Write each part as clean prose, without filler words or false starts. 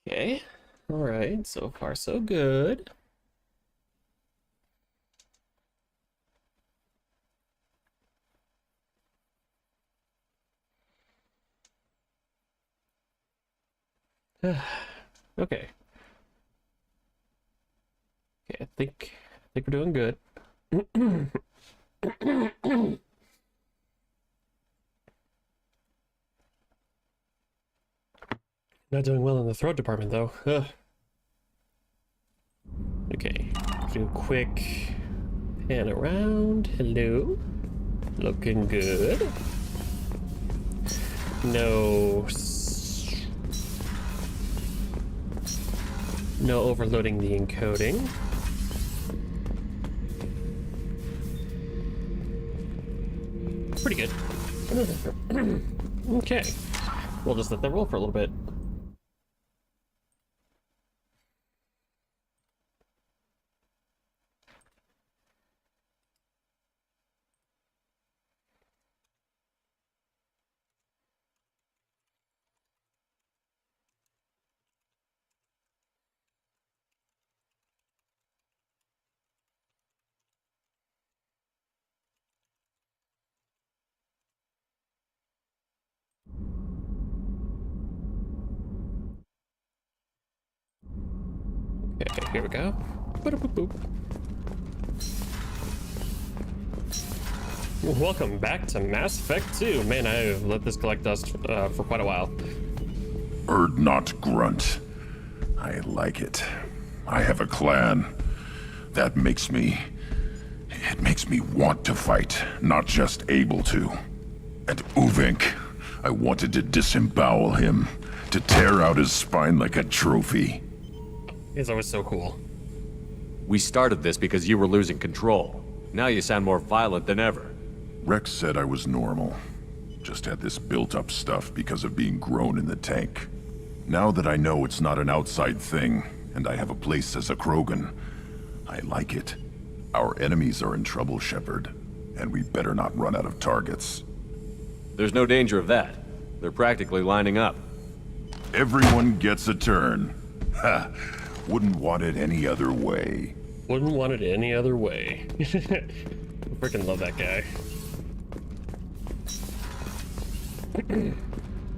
Okay. All right. So far, so good. Okay. Okay. I think we're doing good. Not doing well in the throat department, though. Ugh. Okay. Do a quick pan around. Hello. Looking good. No. No overloading the encoding. Pretty good. Okay. We'll just let that roll for a little bit. Okay, here we go. Boop. Welcome back to Mass Effect 2. Man, I've let this collect dust for quite a while. Erd not grunt. I like it. I have a clan. That makes me... It makes me want to fight, not just able to. And Uvink, I wanted to disembowel him, to tear out his spine like a trophy. It's always so cool. We started this because you were losing control. Now you sound more violent than ever. Rex said I was normal. Just had this built-up stuff because of being grown in the tank. Now that I know it's not an outside thing, and I have a place as a Krogan, I like it. Our enemies are in trouble, Shepard, and we better not run out of targets. There's no danger of that. They're practically lining up. Everyone gets a turn. Ha! Wouldn't want it any other way. Wouldn't want it any other way. Freaking love that guy.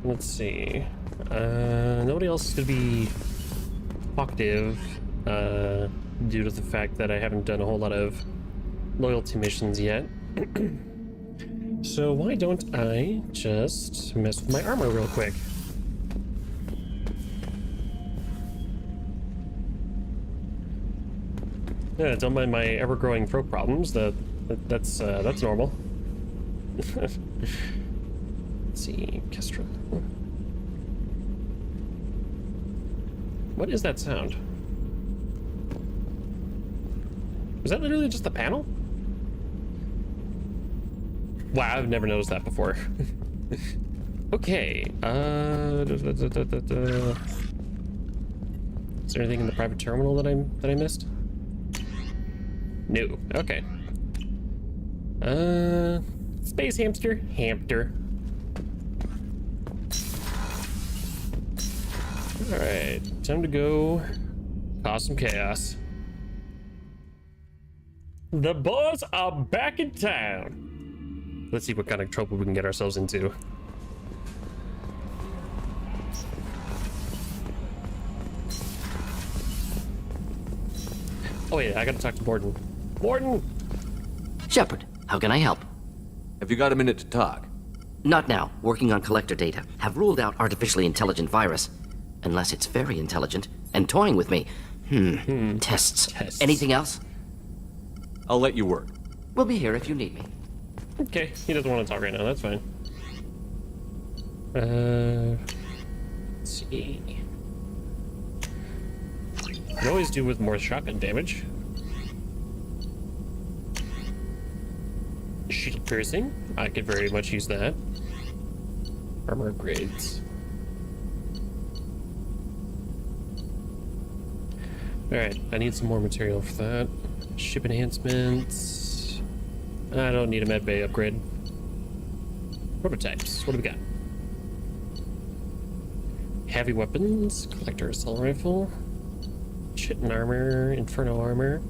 Let's see. Nobody else is gonna be talkative due to the fact that I haven't done a whole lot of loyalty missions yet. So why don't I just mess with my armor real quick? Yeah, don't mind my ever-growing throat problems. That's normal. Let's see, Kestrel. What is that sound? Was that literally just the panel? Wow, I've never noticed that before. Okay. Is there anything in the private terminal that I missed? No. Okay. Space hamster. Alright, time to go cause some chaos. The boys are back in town. Let's see what kind of trouble we can get ourselves into. Oh wait, I gotta talk to Borden. Borden! Shepard, how can I help? Have you got a minute to talk? Not now. Working on collector data. Have ruled out artificially intelligent virus. Unless it's very intelligent and toying with me. Tests. Anything else? I'll let you work. We'll be here if you need me. Okay, he doesn't want to talk right now, that's fine. Let's see. Could always do with more shotgun damage. Shield piercing, I could very much use that. Armor upgrades. Alright, I need some more material for that. Ship enhancements. I don't need a med bay upgrade. Prototypes, what do we got? Heavy weapons, collector assault rifle, chitin armor, inferno armor.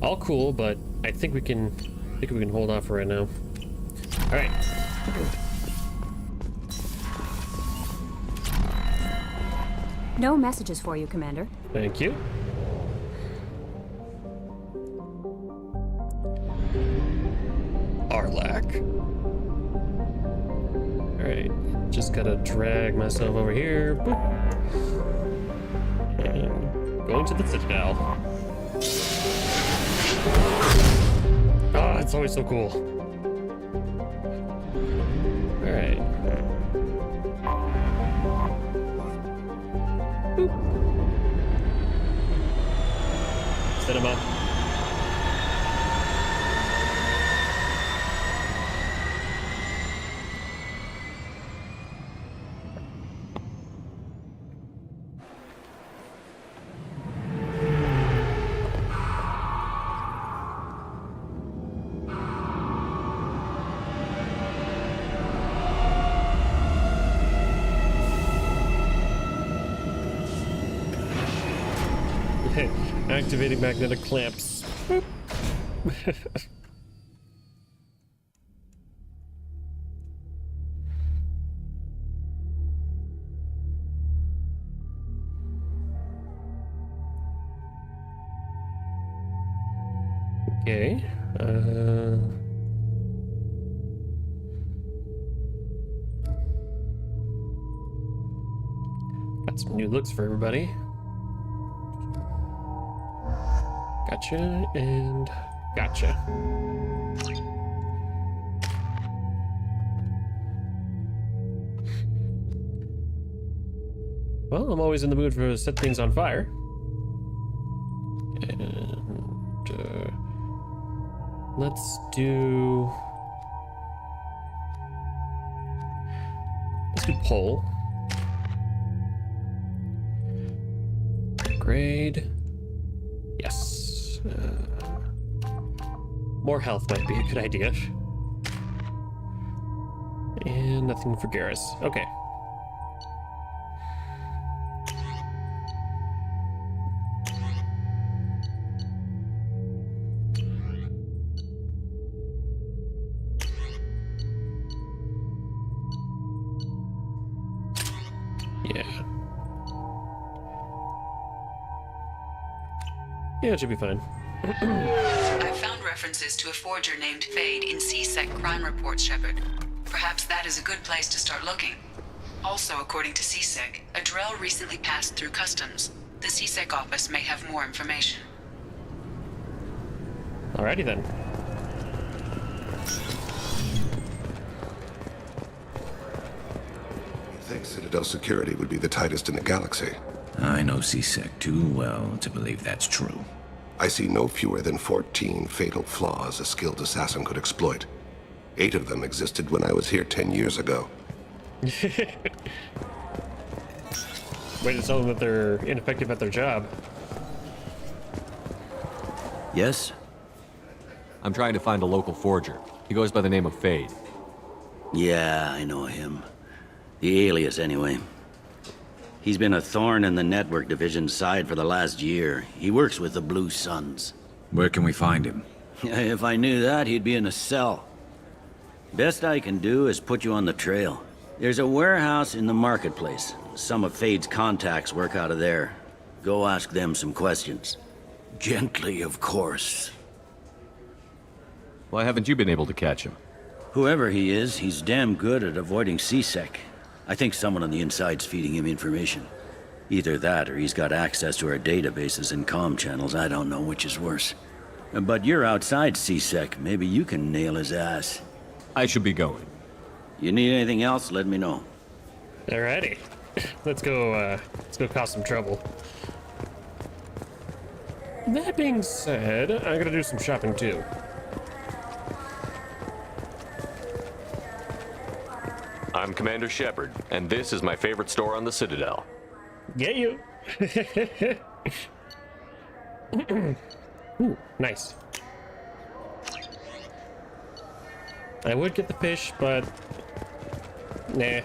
All cool, but I think we can hold off for right now. All right. No messages for you, Commander. Thank you. Arlac. Alright, just gotta drag myself over here. Boop. And going to the Citadel. Ah, it's always so cool. Alright. Set him up. Activating magnetic clamps. Okay. Got some new looks for everybody. Gotcha, and gotcha. Well, I'm always in the mood for set things on fire. And let's do pole. Upgrade. Yes. More health might be a good idea. And nothing for Garrus. Okay. Yeah, it should be fine. I've found references to a forger named Fade in CSEC crime reports, Shepard. Perhaps that is a good place to start looking. Also, according to CSEC, a Drell recently passed through customs. The CSEC office may have more information. Alrighty then. I think Citadel security would be the tightest in the galaxy. I know CSEC too well to believe that's true. I see no fewer than 14 fatal flaws a skilled assassin could exploit. 8 of them existed when I was here 10 years ago. Way to tell them that they're ineffective at their job. Yes? I'm trying to find a local forger. He goes by the name of Fade. Yeah, I know him. The alias, anyway. He's been a thorn in the network division's side for the last year. He works with the Blue Suns. Where can we find him? If I knew that, he'd be in a cell. Best I can do is put you on the trail. There's a warehouse in the marketplace. Some of Fade's contacts work out of there. Go ask them some questions. Gently, of course. Why haven't you been able to catch him? Whoever he is, he's damn good at avoiding CSEC. I think someone on the inside's feeding him information. Either that, or he's got access to our databases and comm channels. I don't know which is worse. But you're outside CSEC. Maybe you can nail his ass. I should be going. You need anything else, let me know. Alrighty. Let's go cause some trouble. That being said, I'm gonna do some shopping too. I'm Commander Shepard, and this is my favorite store on the Citadel. Get you. Ooh, nice. I would get the fish, but nah.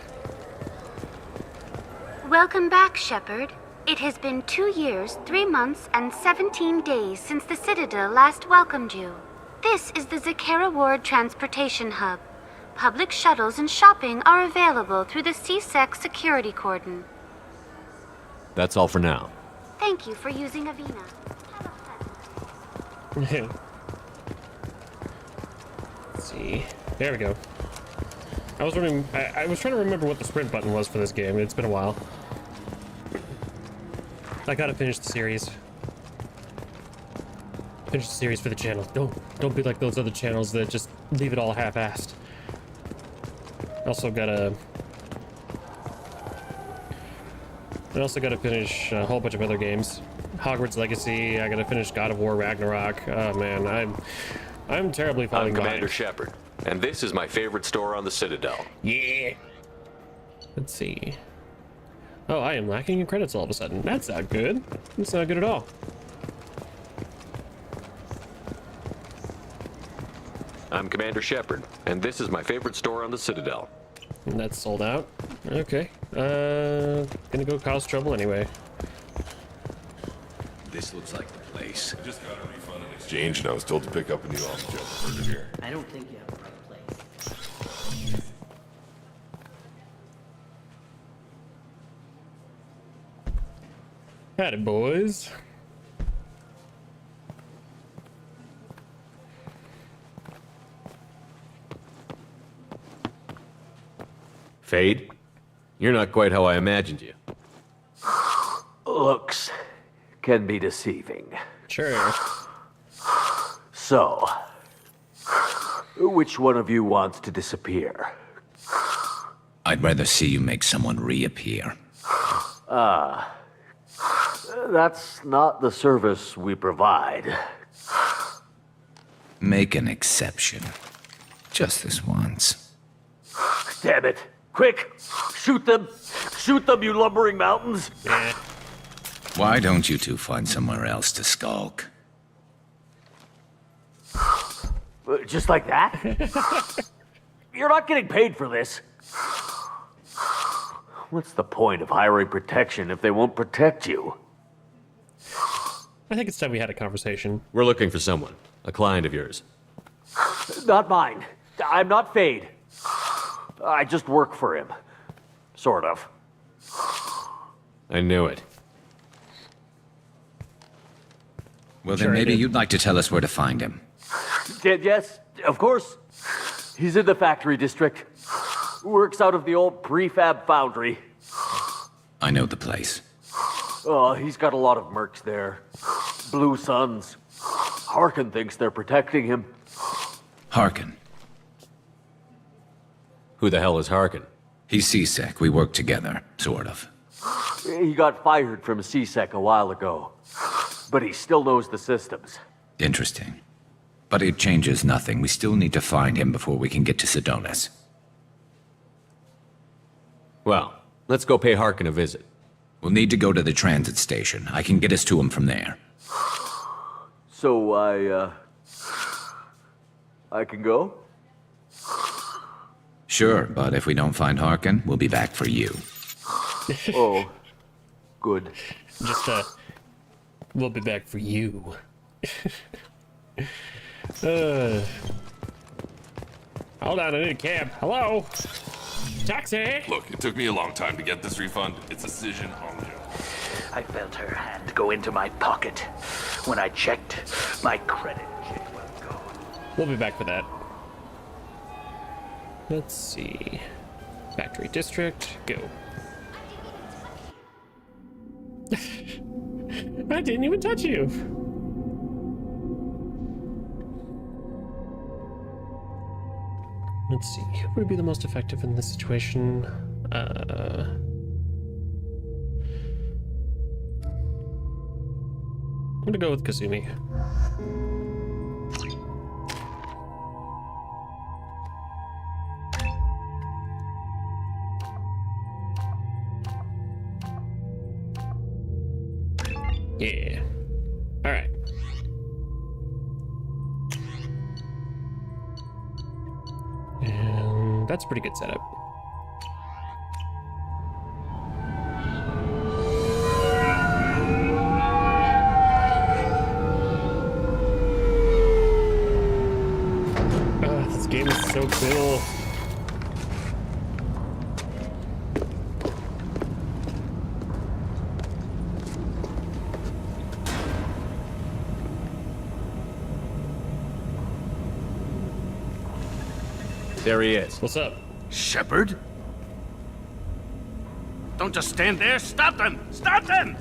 Welcome back, Shepard. It has been 2 years, 3 months, and 17 days since the Citadel last welcomed you. This is the Zakera Ward Transportation Hub. Public shuttles and shopping are available through the CSEC security cordon. That's all for now. Thank you for using Avina. Have a pleasant Let's see. There we go. I was wondering. I was trying to remember what the sprint button was for this game. It's been a while. I gotta finish the series. Finish the series for the channel. Don't be like those other channels that just leave it all half-assed. I also gotta finish a whole bunch of other games. Hogwarts Legacy. I gotta finish God of War Ragnarok. Oh man, I'm terribly falling behind. I'm Commander Shepard, and this is my favorite store on the Citadel. Yeah. Let's see. Oh, I am lacking in credits all of a sudden. That's not good. That's not good at all. I'm Commander Shepard, and this is my favorite store on the Citadel. And that's sold out. Okay. Gonna go cause trouble anyway. This looks like the place. I just got a refund in exchange, and I was told to pick up a new office job here. I don't think you have the right place. Howdy, boys. Fade? You're not quite how I imagined you. Looks can be deceiving. Sure. So, which one of you wants to disappear? I'd rather see you make someone reappear. That's not the service we provide. Make an exception. Just this once. Damn it. Quick! Shoot them! Shoot them, you lumbering mountains! Why don't you two find somewhere else to skulk? Just like that? You're not getting paid for this. What's the point of hiring protection if they won't protect you? I think it's time we had a conversation. We're looking for someone. A client of yours. Not mine. I'm not Fade. I just work for him. Sort of. I knew it. Well, Sure then maybe I did. you'd like to tell us where to find him. Yes, of course. He's in the factory district. Works out of the old prefab foundry. I know the place. Oh, he's got a lot of mercs there. Blue Suns. Harkin thinks they're protecting him. Harkin. Who the hell is Harkin? He's CSEC. We work together, sort of. He got fired from CSEC a while ago. But he still knows the systems. Interesting. But it changes nothing. We still need to find him before we can get to Sedonis. Well, let's go pay Harkin a visit. We'll need to go to the transit station. I can get us to him from there. So I can go? Sure, but if we don't find Harkin, we'll be back for you. Oh, good. Just, we'll be back for you. Hold on, I need a cab. Hello? Taxi! Look, it took me a long time to get this refund. It's a Cision Hongjo. I felt her hand go into my pocket. When I checked, my credit check was gone. We'll be back for that. Let's see. Factory district, go. I didn't even touch you. Let's see, who would be the most effective in this situation? I'm gonna go with Kazumi. Yeah. All right. And that's a pretty good setup. game is so cool. There he is. What's up? Shepard? Don't just stand there. Stop them! Stop them!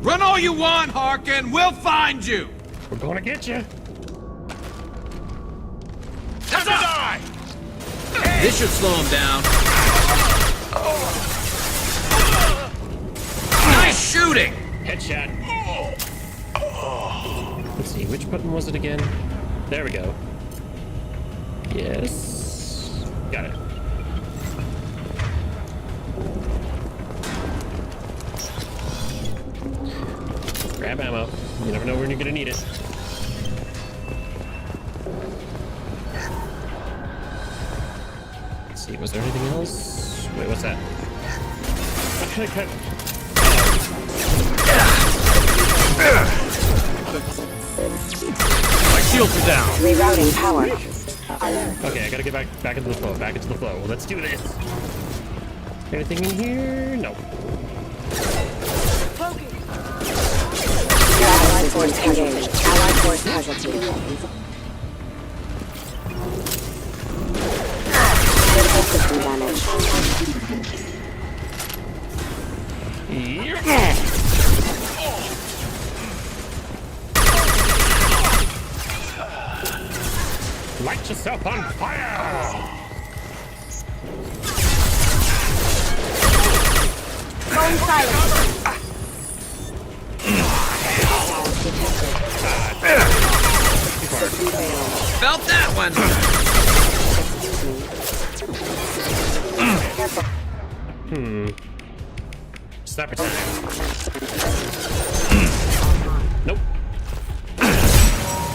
Run all you want, Harkin. We'll find you. We're gonna get you. Die! This should slow him down. Nice shooting! Headshot. Let's see, which button was it again? There we go. Yes. Got it. Grab ammo. You never know when you're gonna need it. Let's see, was there anything else? Wait, what's that? My shields are down. Rerouting power. Okay, I gotta get back into the flow. Back into the flow. Let's do this. Anything in here? No. Allied force engaged. Allied force casualty. Critical system damage. Light yourself on fire! Phone silent. Felt that one! Sniper time. Nope.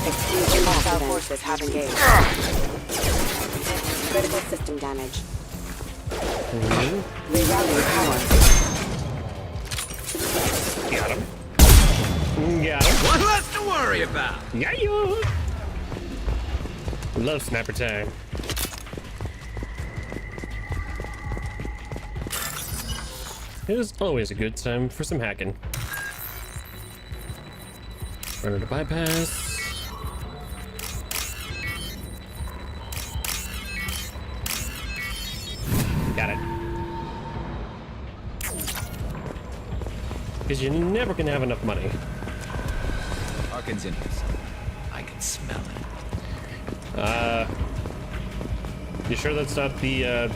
Excuse me, hostile forces have engaged. Critical system damage. Rerouting power. Got him. Got him. One less to worry about. Yeah, you. Love sniper time. It is always a good time for some hacking. Runner to bypass. Got it. Because you're never gonna have enough money. Harkin's in here. I can smell it. You sure that's not the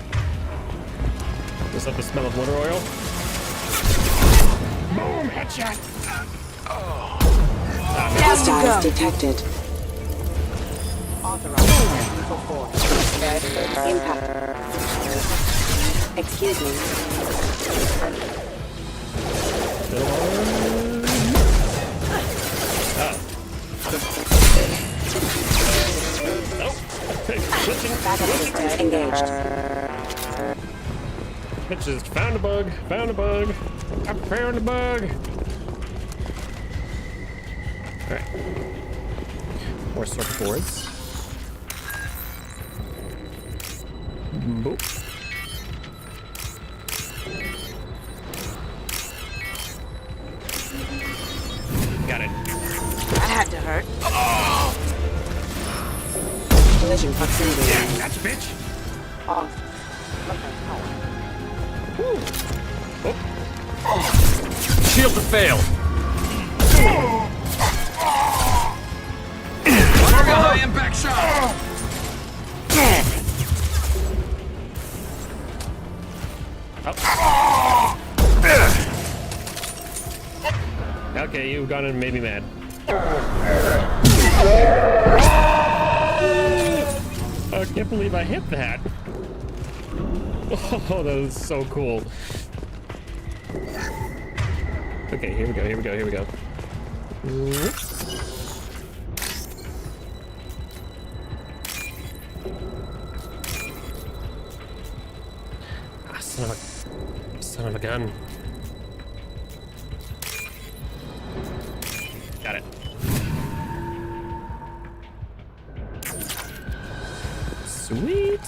smell of motor oil? Boom! Headshot! Hostiles detected. Impact. Excuse me. Backup systems engaged. Bitches, found a bug. Found a bug. I found a bug. Alright. More circuit boards. Boop. Got it. That had to hurt. Collision proximity. Yeah, gotcha, bitch. Off. Shields have failed. High impact shot. Okay, you've gone and made me mad. I can't believe I hit that. Oh, that was so cool. Okay, here we go, here we go, here we go. Ah, son of a gun. Got it. Sweet.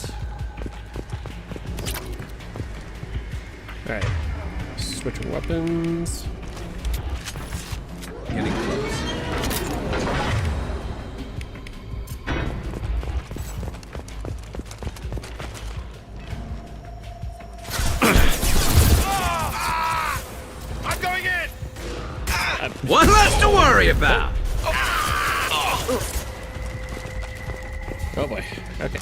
Alright. Switch weapons. Getting close. I'm going in! One less to worry about! Oh boy. Okay.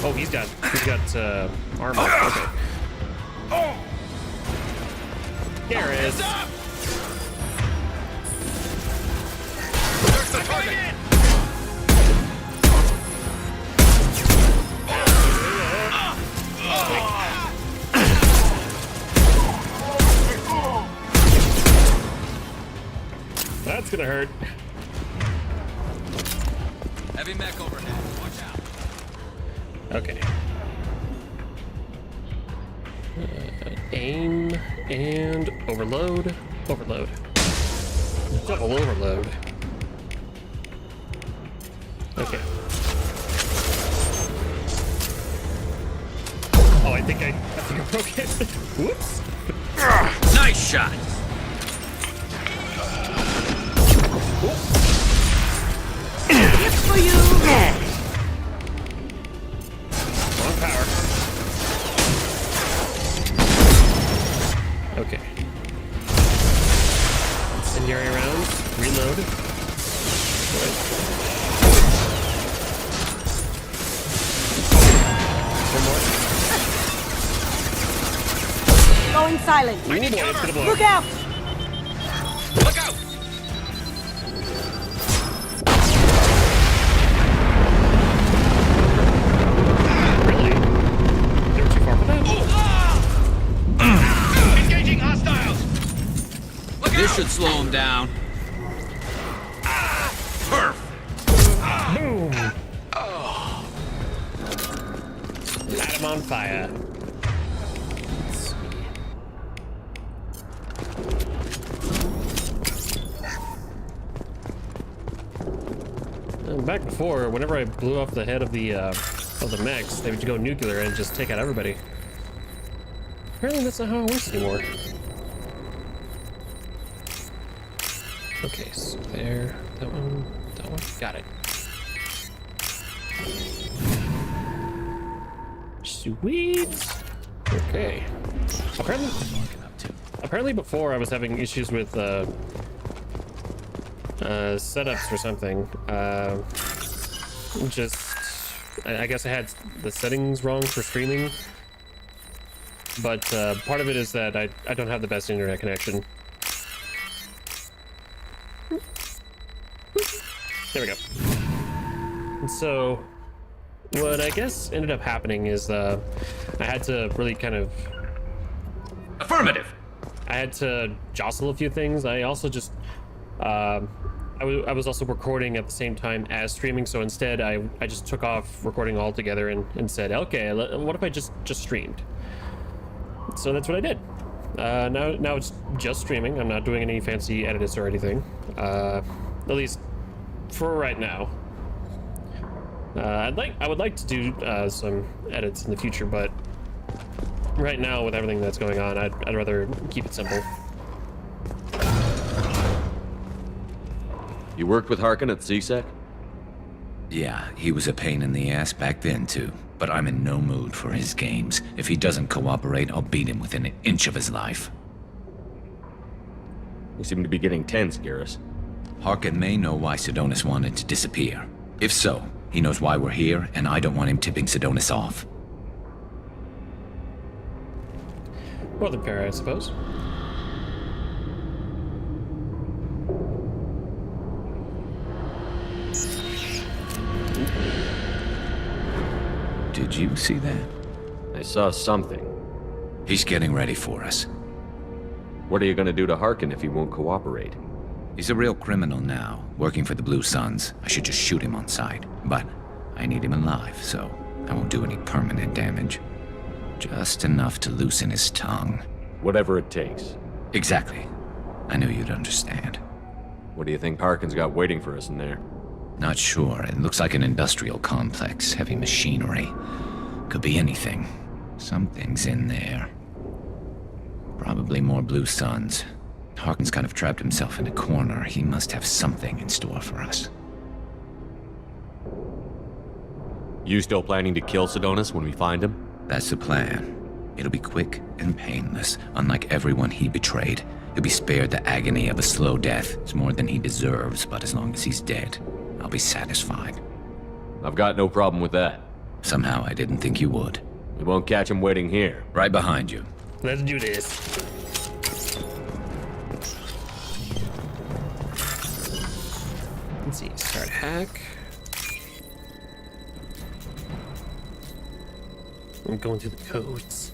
Oh, he's got armor. Okay. Garrus. There's the target! That's gonna hurt. Heavy mech overhead. Watch out. Okay. Aim and overload. Overload. Double overload. Okay. Oh, I think I broke it. Whoops. Nice shot. It's for you. Wrong power. Okay. Incendiary round. Reload. Right. One more. Going silent. Ooh, boy, it's gonna blow. Look out! Look out! Really? They were too far for that? Engaging hostiles! Look This out! should slow him down. Perf! Boom! Light him on fire. Back before, whenever I blew off the head of the mechs, they would go nuclear and just take out everybody. Apparently that's not how it works anymore. Okay, so there, that one, got it. Sweet. Okay. Apparently before I was having issues with setups or something. I guess I had the settings wrong for streaming. But part of it is that I don't have the best internet connection. There we go. And so what I guess ended up happening is I had to really kind of... Affirmative! I had to jostle a few things. I also just... I was also recording at the same time as streaming, so instead I just took off recording altogether and said, okay, what if I just streamed? So that's what I did. Now it's just streaming. I'm not doing any fancy edits or anything. At least for right now. I would like to do some edits in the future, but right now with everything that's going on, I'd rather keep it simple. You worked with Harkin at CSEC? Yeah, he was a pain in the ass back then too, but I'm in no mood for his games. If he doesn't cooperate, I'll beat him within an inch of his life. You seem to be getting tense, Garrus. Harkin may know why Sidonis wanted to disappear. If so, he knows why we're here, and I don't want him tipping Sidonis off. More than fair, I suppose. Did you see that? I saw something. He's getting ready for us. What are you gonna do to Harkin if he won't cooperate? He's a real criminal now, working for the Blue Suns. I should just shoot him on sight. But I need him alive, so I won't do any permanent damage. Just enough to loosen his tongue. Whatever it takes. Exactly. I knew you'd understand. What do you think Harkin's got waiting for us in there? Not sure. It looks like an industrial complex. Heavy machinery. Could be anything. Something's in there. Probably more blue suns. Harkin's kind of trapped himself in a corner. He must have something in store for us. You still planning to kill Sidonis when we find him? That's the plan. It'll be quick and painless. Unlike everyone he betrayed, he'll be spared the agony of a slow death. It's more than he deserves, but as long as he's dead, I'll be satisfied. I've got no problem with that. Somehow I didn't think you would. We won't catch him waiting here. Right behind you. Let's do this. Let's see, start hack. I'm going through the codes.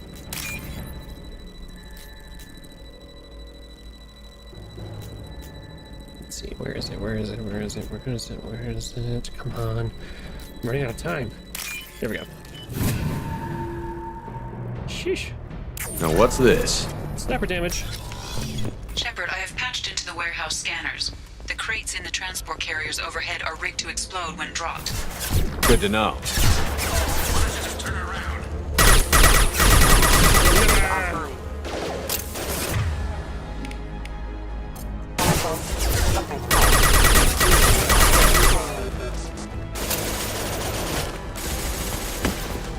Let's see, where is it? Where is it? Where is it? Where is it? Where is it? Come on. I'm running out of time. There we go. Sheesh. Now what's this? Sniper damage. Shepard, I have patched into the warehouse scanners. The crates in the transport carriers overhead are rigged to explode when dropped. Good to know.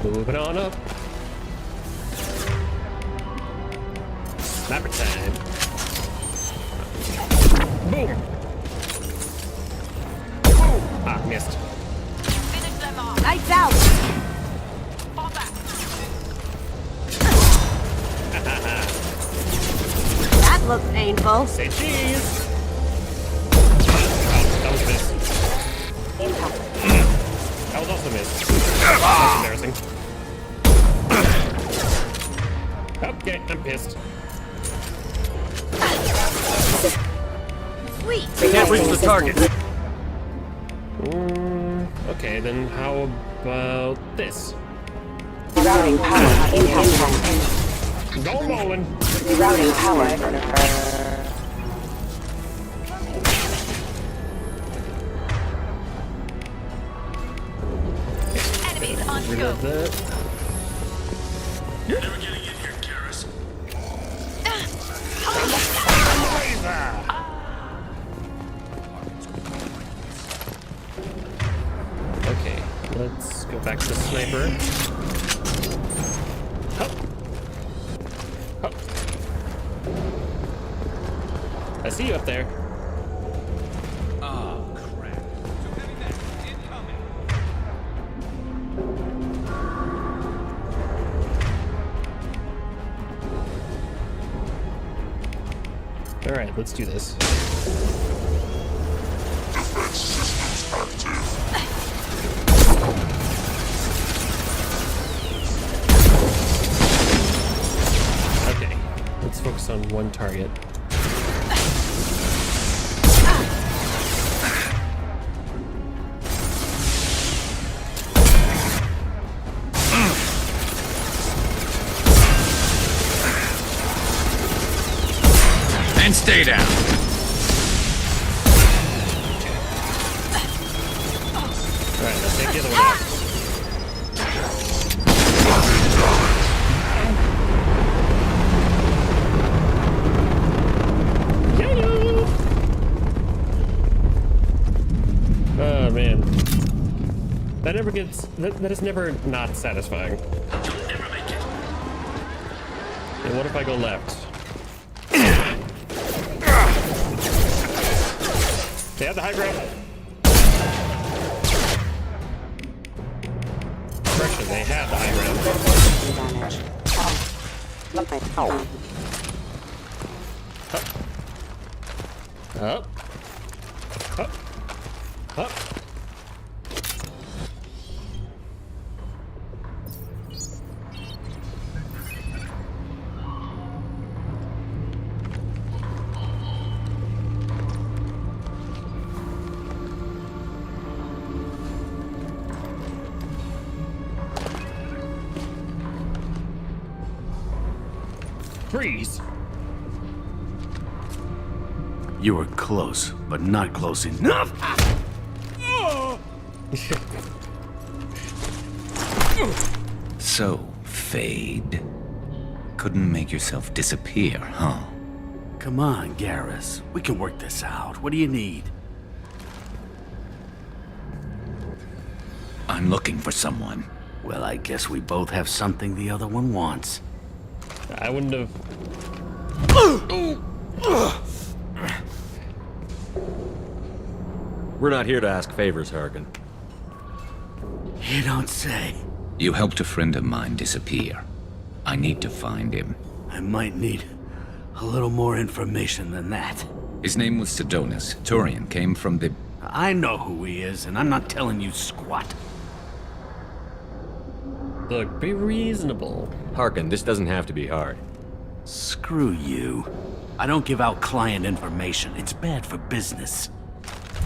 Moving on up. Sniper time. Boom. Ah, missed. Lights out! That looked painful. Say cheese. That was a miss. That was also a miss. That's embarrassing. Okay, I'm pissed. Sweet. We can't reach the target. Okay, then how about this? Routing power incoming. Go bowling. Routing power. Enemies on Reload scope. that. You're never getting in here, Garrus. Okay, let's go back to the sniper. Hup. Hup. I see you up there. Oh, crap. Too heavy net. Incoming. Alright, let's do this. Defense systems active. Okay, let's focus on one target. And stay down. Alright, let's take the other one out. Oh man. That never gets that is never not satisfying. And what if I go left? They have the high ground. Correction, they have the high ground. Up. Up. Up. Up. Freeze! You were close, but not close enough. So, Fade. Couldn't make yourself disappear, huh? Come on, Garrus. We can work this out. What do you need? I'm looking for someone. Well, I guess we both have something the other one wants. I wouldn't have... We're not here to ask favors, Harkin. You don't say. You helped a friend of mine disappear. I need to find him. I might need a little more information than that. His name was Sidonis. Turian came from the... I know who he is, and I'm not telling you squat. Look, be reasonable. Harkin, this doesn't have to be hard. Screw you. I don't give out client information. It's bad for business.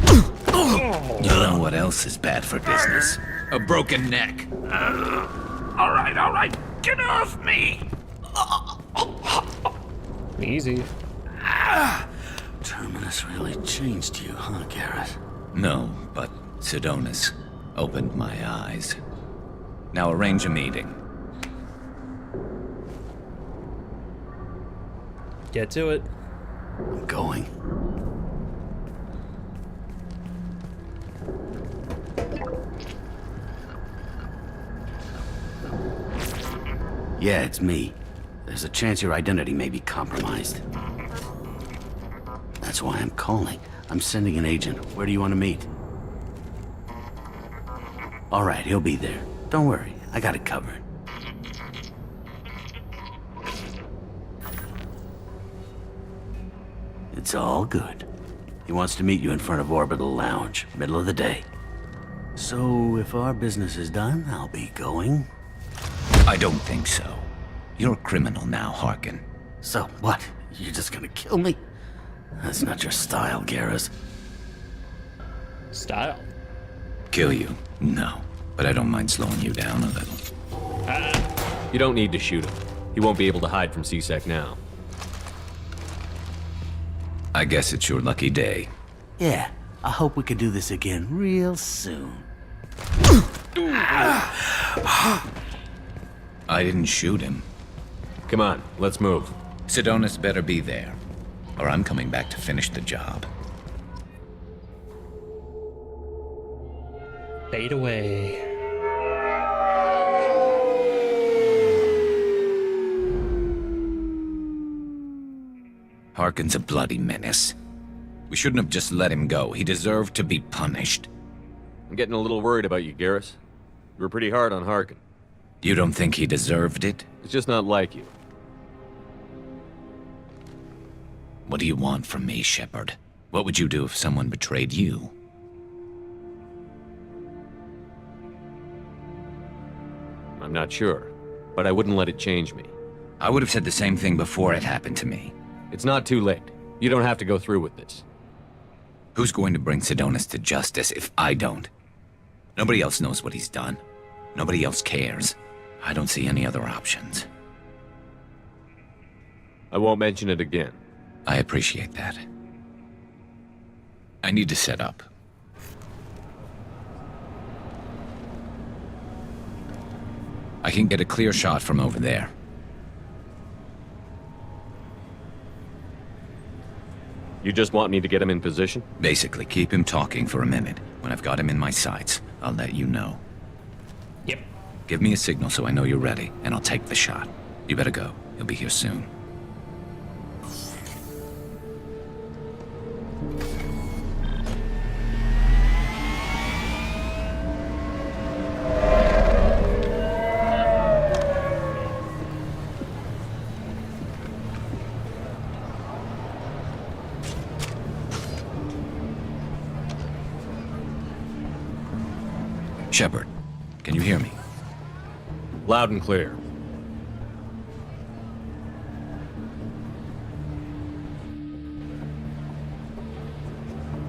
You know what else is bad for business? A broken neck. All right. Get off me! Easy. Terminus really changed you, huh, Garrett? No, but Sidonis opened my eyes. Now arrange a meeting. Get to it. I'm going. Yeah, it's me. There's a chance your identity may be compromised. That's why I'm calling. I'm sending an agent. Where do you want to meet? All right, he'll be there. Don't worry, I got it covered. It's all good. He wants to meet you in front of Orbital Lounge, middle of the day. So, if our business is done, I'll be going. I don't think so. You're a criminal now, Harkin. So, what? You're just gonna kill me? That's not your style, Garrus. Style? Kill you? No. But I don't mind slowing you down a little. You don't need to shoot him. He won't be able to hide from C-Sec now. I guess it's your lucky day. Yeah, I hope we can do this again real soon. I didn't shoot him. Come on, let's move. Sidonis better be there, or I'm coming back to finish the job. Fade away. Harkin's a bloody menace. We shouldn't have just let him go. He deserved to be punished. I'm getting a little worried about you, Garrus. You were pretty hard on Harkin. You don't think he deserved it? It's just not like you. What do you want from me, Shepard? What would you do if someone betrayed you? I'm not sure, but I wouldn't let it change me. I would have said the same thing before it happened to me. It's not too late. You don't have to go through with this. Who's going to bring Sidonis to justice if I don't? Nobody else knows what he's done. Nobody else cares. I don't see any other options. I won't mention it again. I appreciate that. I need to set up. I can get a clear shot from over there. You just want me to get him in position? Basically, keep him talking for a minute. When I've got him in my sights, I'll let you know. Yep. Give me a signal so I know you're ready, and I'll take the shot. You better go. He'll be here soon. Shepard, can you hear me? Loud and clear.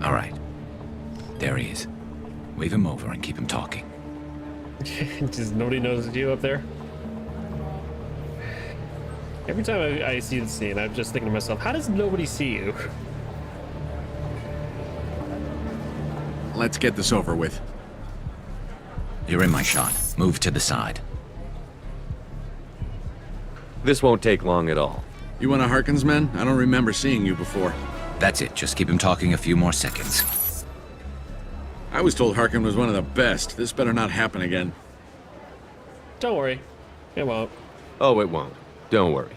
All right. There he is. Wave him over and keep him talking. Just nobody knows it's you up there? Every time I see the scene, I'm just thinking to myself, how does nobody see you? Let's get this over with. You're in my shot. Move to the side. This won't take long at all. You one of Harkin's men? I don't remember seeing you before. That's it. Just keep him talking a few more seconds. I was told Harkin was one of the best. This better not happen again. Don't worry. It won't. Oh, it won't. Don't worry.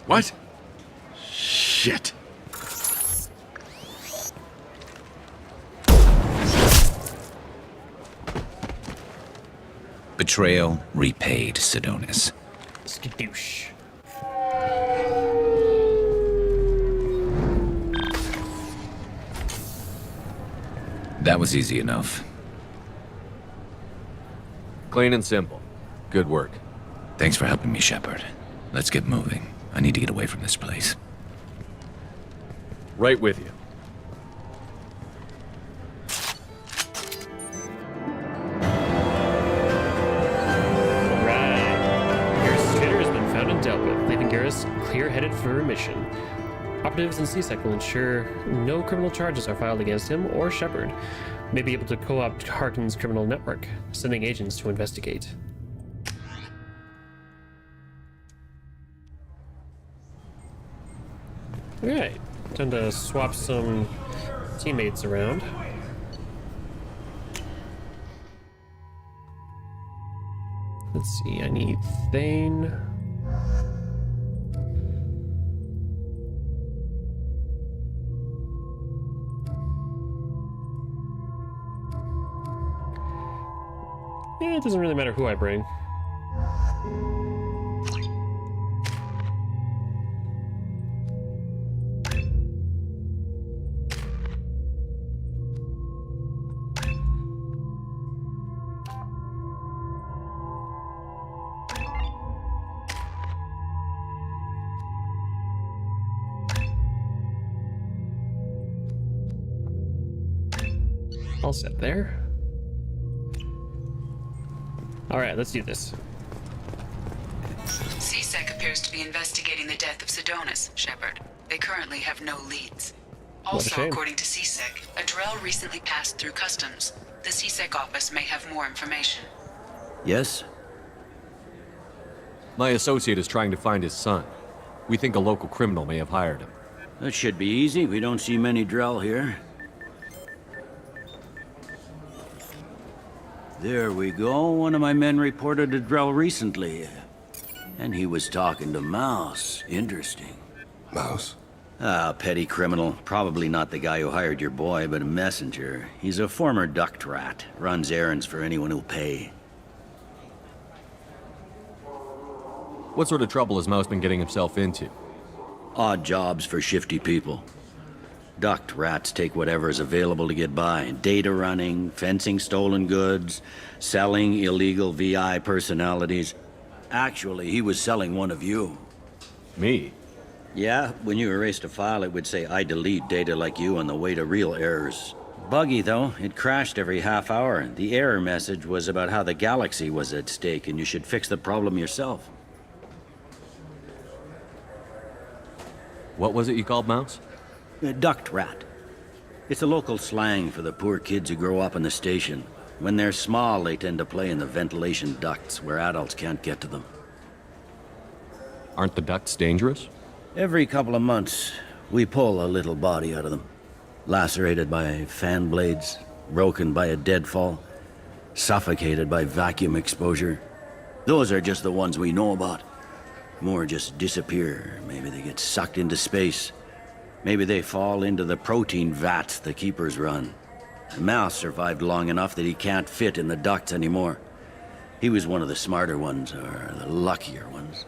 What? Shit. Betrayal repaid, Sidonis. Skadoosh. That was easy enough. Clean and simple. Good work. Thanks for helping me, Shepard. Let's get moving. I need to get away from this place. Right with you. Leaving Garrus clear-headed for a mission. Operatives in CSEC will ensure no criminal charges are filed against him or Shepard. May be able to co-opt Harkin's criminal network, sending agents to investigate. Alright, time to swap some teammates around. Let's see, I need Thane. It doesn't really matter who I bring. All set there. Alright, let's do this. CSEC appears to be investigating the death of Sidonis, Shepard. They currently have no leads. Also, according to CSEC, a Drell recently passed through customs. The CSEC office may have more information. Yes? My associate is trying to find his son. We think a local criminal may have hired him. That should be easy. We don't see many Drell here. There we go. One of my men reported a Drell recently. And he was talking to Mouse. Interesting. Mouse? Ah, petty criminal. Probably not the guy who hired your boy, but a messenger. He's a former duct rat. Runs errands for anyone who'll pay. What sort of trouble has Mouse been getting himself into? Odd jobs for shifty people. Duct rats take whatever is available to get by. Data running, fencing stolen goods, selling illegal VI personalities. Actually, he was selling one of you. Me? Yeah, when you erased a file, it would say, I delete data like you on the way to real errors. Buggy, though. It crashed every half hour. The error message was about how the galaxy was at stake, and you should fix the problem yourself. What was it you called Mouse? A duct rat. It's a local slang for the poor kids who grow up in the station. When they're small, they tend to play in the ventilation ducts where adults can't get to them. Aren't the ducts dangerous? Every couple of months, we pull a little body out of them. Lacerated by fan blades, broken by a deadfall, suffocated by vacuum exposure. Those are just the ones we know about. More just disappear. Maybe they get sucked into space. Maybe they fall into the protein vats the keepers run. Mouse survived long enough that he can't fit in the ducts anymore. He was one of the smarter ones, or the luckier ones.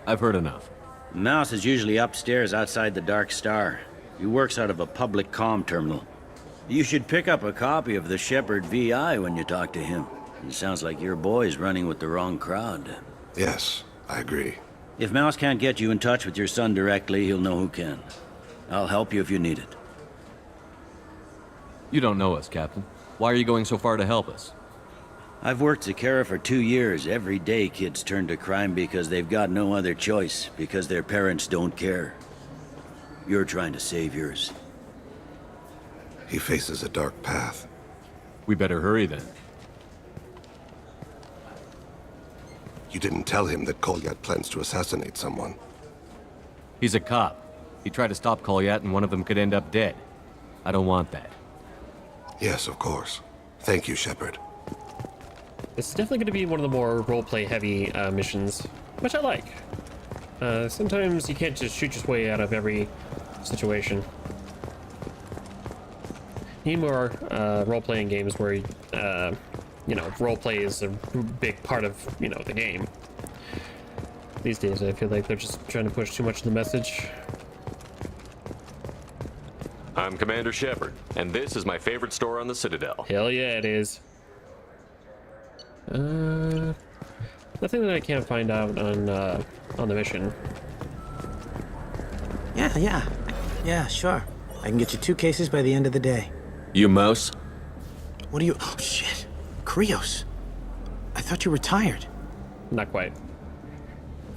I've heard enough. Mouse is usually upstairs outside the Dark Star. He works out of a public comm terminal. You should pick up a copy of the Shepard VI when you talk to him. It sounds like your boy's running with the wrong crowd. Yes, I agree. If Mouse can't get you in touch with your son directly, he'll know who can. I'll help you if you need it. You don't know us, Captain. Why are you going so far to help us? I've worked Zakera for 2 years. Every day kids turn to crime because they've got no other choice, because their parents don't care. You're trying to save yours. He faces a dark path. We better hurry then. You didn't tell him that Kolyat plans to assassinate someone. He's a cop. He tried to stop Kolyat and one of them could end up dead. I don't want that. Yes, of course. Thank you, Shepard. This is definitely going to be one of the more roleplay heavy missions, which I like. Sometimes you can't just shoot your way out of every situation. You need more role-playing games where, you know, roleplay is a big part of, you know, the game. These days, I feel like they're just trying to push too much of the message. I'm Commander Shepard, and this is my favorite store on the Citadel. Hell yeah, it is. Nothing that I can't find out on the mission. Yeah, sure. I can get you 2 cases by the end of the day. You Mouse? What are you... Oh, shit. Krios. I thought you retired. Not quite.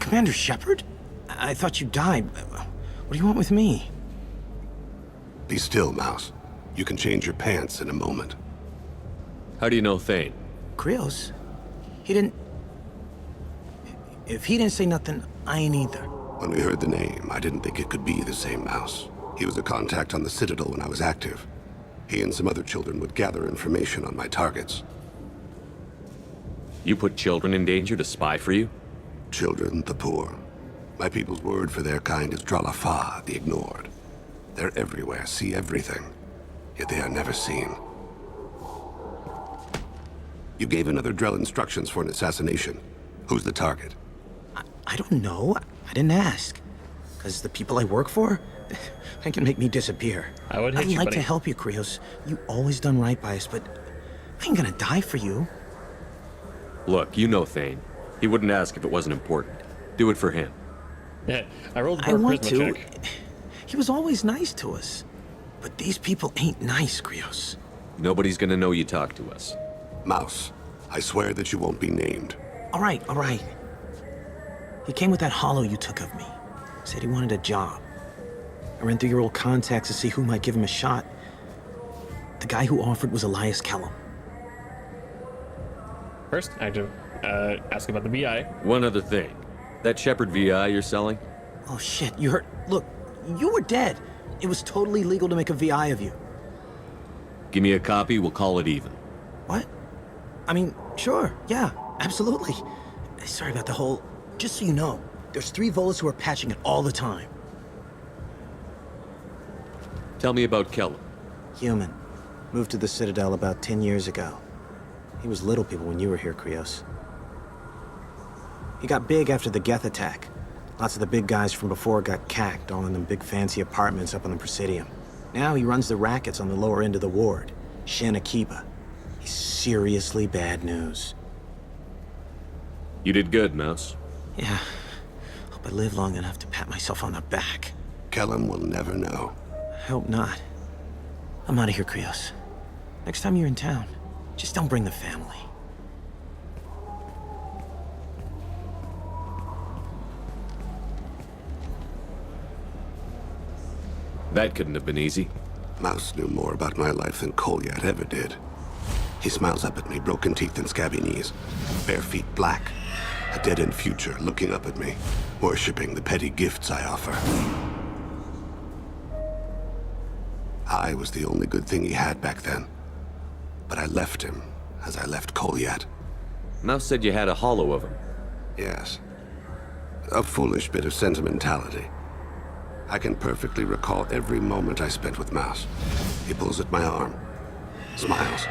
Commander Shepard? I thought you died. What do you want with me? Be still, Mouse. You can change your pants in a moment. How do you know Thane? Krios? He didn't... If he didn't say nothing, I ain't either. When we heard the name, I didn't think it could be the same Mouse. He was a contact on the Citadel when I was active. He and some other children would gather information on my targets. You put children in danger to spy for you? Children, the poor. My people's word for their kind is Dralafa, the ignored. They're everywhere, see everything, yet they are never seen. You gave another Drell instructions for an assassination. Who's the target? I don't know. I didn't ask. Because the people I work for, they can make me disappear. I would hit I'd you, like buddy. to help you, Krios. You always done right by us, but I ain't gonna die for you. Look, you know Thane. He wouldn't ask if it wasn't important. Do it for him. Yeah, I rolled I for a want charisma to. check. He was always nice to us. But these people ain't nice, Krios. Nobody's gonna know you talk to us. Mouse, I swear that you won't be named. All right. He came with that hollow you took of me. Said he wanted a job. I ran through your old contacts to see who might give him a shot. The guy who offered was Elias Kellum. First, I have to ask about the VI. One other thing. That Shepard VI you're selling? Oh shit, you heard... Look, you were dead. It was totally legal to make a VI of you. Give me a copy, we'll call it even. What? I mean, sure, yeah, absolutely. Sorry about the whole... Just so you know, there's 3 Volus who are patching it all the time. Tell me about Kellum. Human. Moved to the Citadel about 10 years ago. He was little people when you were here, Krios. He got big after the Geth attack. Lots of the big guys from before got cacked, all in them big fancy apartments up on the Presidium. Now he runs the rackets on the lower end of the ward, Shin Akiba. He's seriously bad news. You did good, Mouse. Yeah. Hope I live long enough to pat myself on the back. Kellum will never know. I hope not. I'm out of here, Krios. Next time you're in town, just don't bring the family. That couldn't have been easy. Mouse knew more about my life than Kolyat ever did. He smiles up at me, broken teeth and scabby knees. Bare feet black. A dead-end future looking up at me, worshipping the petty gifts I offer. I was the only good thing he had back then. But I left him, as I left Kolyat. Mouse said you had a hollow of him. Yes. A foolish bit of sentimentality. I can perfectly recall every moment I spent with Mouse. He pulls at my arm, smiles.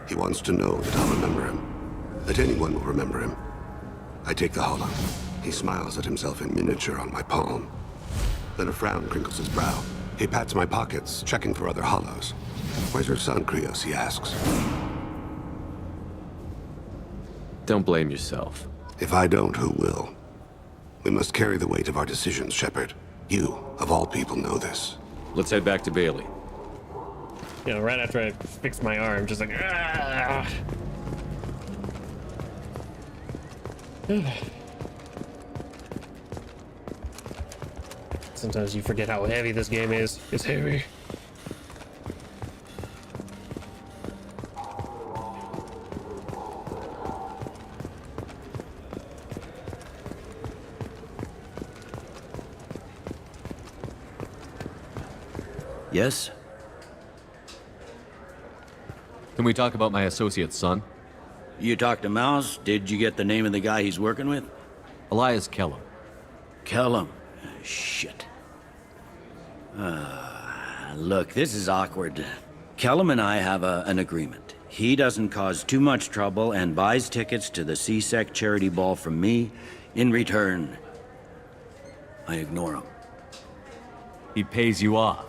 He wants to know that I'll remember him, that anyone will remember him. I take the hollow. He smiles at himself in miniature on my palm. Then a frown crinkles his brow. He pats my pockets, checking for other hollows. Where's your son, Krios, he asks. Don't blame yourself. If I don't, who will? We must carry the weight of our decisions, Shepard. You, of all people, know this. Let's head back to Bailey. You know, right after I fixed my arm, just like, ah! Sometimes you forget how heavy this game is. It's heavy. Yes? Can we talk about my associate's son? You talked to Mouse? Did you get the name of the guy he's working with? Elias Kellum. Kellum? Shit. Look, this is awkward. Kellum and I have an agreement. He doesn't cause too much trouble and buys tickets to the CSEC charity ball from me. In return, I ignore him. He pays you off.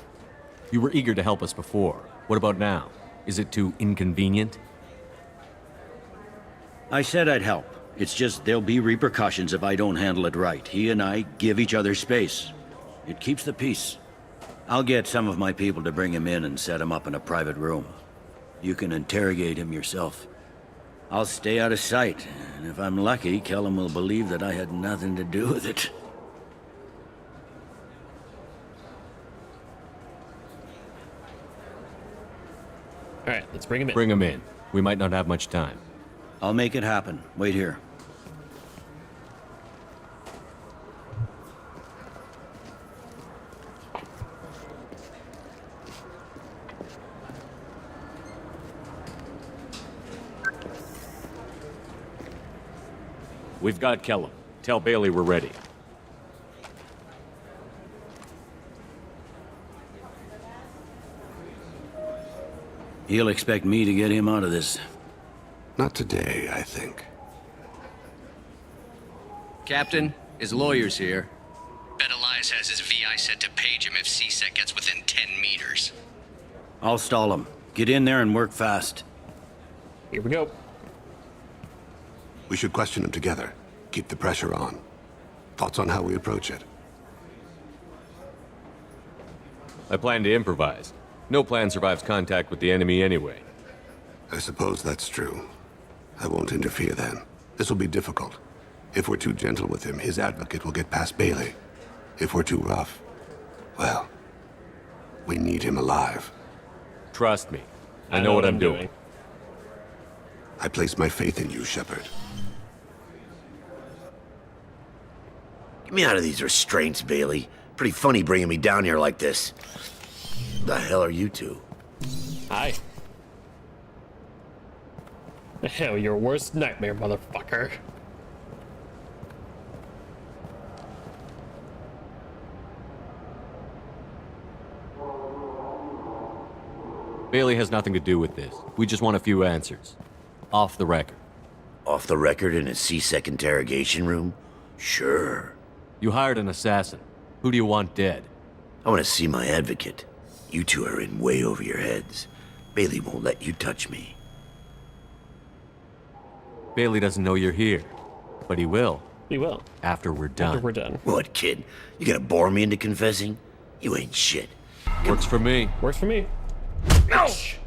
You were eager to help us before. What about now? Is it too inconvenient? I said I'd help. It's just there'll be repercussions if I don't handle it right. He and I give each other space. It keeps the peace. I'll get some of my people to bring him in and set him up in a private room. You can interrogate him yourself. I'll stay out of sight, and if I'm lucky, Kellum will believe that I had nothing to do with it. Alright, let's bring him in. Bring him in. We might not have much time. I'll make it happen. Wait here. We've got Kellum. Tell Bailey we're ready. He'll expect me to get him out of this. Not today, I think. Captain, his lawyer's here. Bet Elias has his VI set to page him if CSEC gets within 10 meters. I'll stall him. Get in there and work fast. Here we go. We should question him together. Keep the pressure on. Thoughts on how we approach it? I plan to improvise. No plan survives contact with the enemy anyway. I suppose that's true. I won't interfere then. This will be difficult. If we're too gentle with him, his advocate will get past Bailey. If we're too rough, well, we need him alive. Trust me. I know what I'm doing. I place my faith in you, Shepard. Get me out of these restraints, Bailey. Pretty funny bringing me down here like this. The hell are you two? Hi. Hell, your worst nightmare, motherfucker. Bailey has nothing to do with this. We just want a few answers. Off the record. Off the record in a CSEC interrogation room? Sure. You hired an assassin. Who do you want dead? I want to see my advocate. You two are in way over your heads. Bailey won't let you touch me. Bailey doesn't know you're here. But he will. He will. After we're done. After we're done. What, kid? You gonna bore me into confessing? You ain't shit. Works for me. Works for me. Ouch!